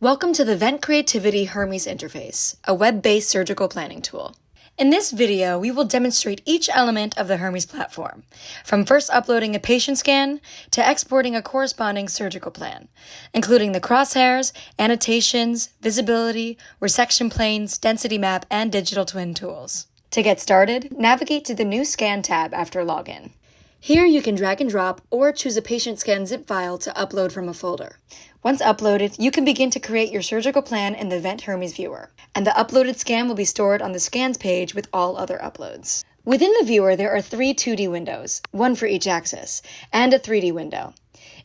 Welcome to the Vent Creativity Hermes interface, a web-based surgical planning tool. In this video, we will demonstrate each element of the Hermes platform, from first uploading a patient scan to exporting a corresponding surgical plan, including the crosshairs, annotations, visibility, resection planes, density map, and digital twin tools. To get started, navigate to the New Scan tab after login. Here you can drag and drop or choose a patient scan zip file to upload from a folder. Once uploaded, you can begin to create your surgical plan in the Vent Hermes viewer, and the uploaded scan will be stored on the Scans page with all other uploads. Within the viewer, there are 3 2D windows, one for each axis, and a 3D window.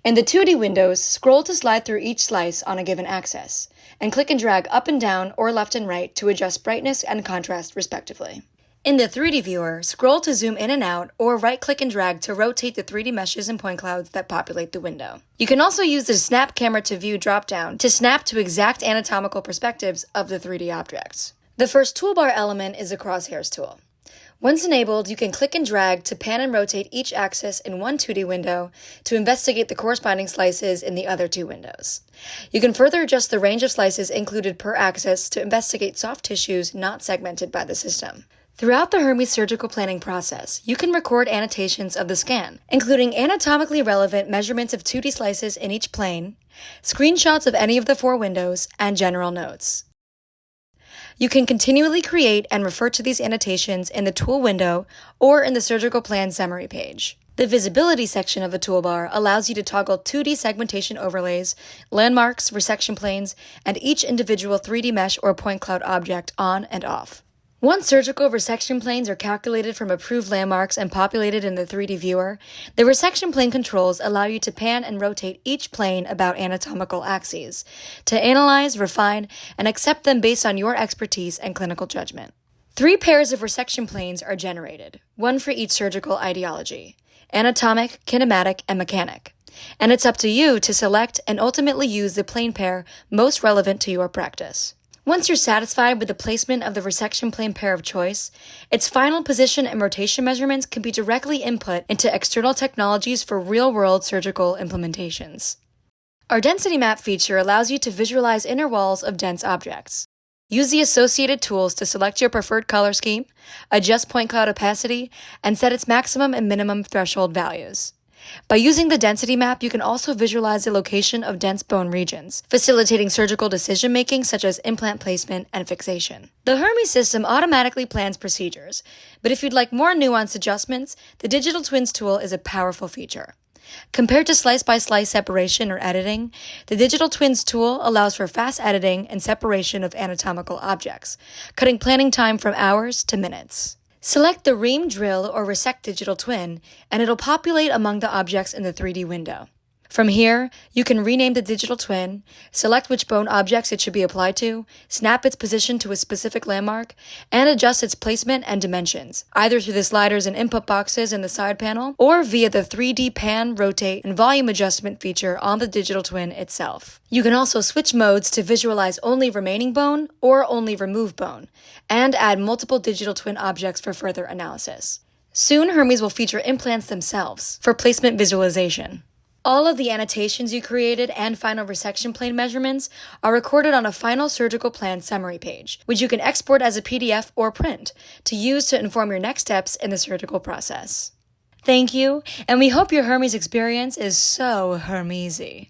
In the 2D windows, scroll to slide through each slice on a given axis, and click and drag up and down or left and right to adjust brightness and contrast respectively. In the 3D viewer, scroll to zoom in and out, or right-click and drag to rotate the 3D meshes and point clouds that populate the window. You can also use the Snap Camera to View dropdown to snap to exact anatomical perspectives of the 3D objects. The first toolbar element is the Crosshairs tool. Once enabled, you can click and drag to pan and rotate each axis in one 2D window to investigate the corresponding slices in the other 2 windows. You can further adjust the range of slices included per axis to investigate soft tissues not segmented by the system. Throughout the Hermes surgical planning process, you can record annotations of the scan, including anatomically relevant measurements of 2D slices in each plane, screenshots of any of the 4 windows, and general notes. You can continually create and refer to these annotations in the tool window or in the surgical plan summary page. The visibility section of the toolbar allows you to toggle 2D segmentation overlays, landmarks, resection planes, and each individual 3D mesh or point cloud object on and off. Once surgical resection planes are calculated from approved landmarks and populated in the 3D viewer, the resection plane controls allow you to pan and rotate each plane about anatomical axes, to analyze, refine, and accept them based on your expertise and clinical judgment. 3 pairs of resection planes are generated, one for each surgical ideology: anatomic, kinematic, and mechanic. And it's up to you to select and ultimately use the plane pair most relevant to your practice. Once you're satisfied with the placement of the resection plane pair of choice, its final position and rotation measurements can be directly input into external technologies for real-world surgical implementations. Our density map feature allows you to visualize inner walls of dense objects. Use the associated tools to select your preferred color scheme, adjust point cloud opacity, and set its maximum and minimum threshold values. By using the density map, you can also visualize the location of dense bone regions, facilitating surgical decision-making such as implant placement and fixation. The Hermes system automatically plans procedures, but if you'd like more nuanced adjustments, the Digital Twins tool is a powerful feature. Compared to slice-by-slice separation or editing, the Digital Twins tool allows for fast editing and separation of anatomical objects, cutting planning time from hours to minutes. Select the Ream, Drill, or Resect Digital Twin, and it'll populate among the objects in the 3D window. From here, you can rename the digital twin, select which bone objects it should be applied to, snap its position to a specific landmark, and adjust its placement and dimensions, either through the sliders and input boxes in the side panel, or via the 3D pan, rotate, and volume adjustment feature on the digital twin itself. You can also switch modes to visualize only remaining bone or only remove bone, and add multiple digital twin objects for further analysis. Soon, Hermes will feature implants themselves for placement visualization. All of the annotations you created and final resection plane measurements are recorded on a final surgical plan summary page, which you can export as a PDF or print to use to inform your next steps in the surgical process. Thank you, and we hope your Hermes experience is so Hermesy.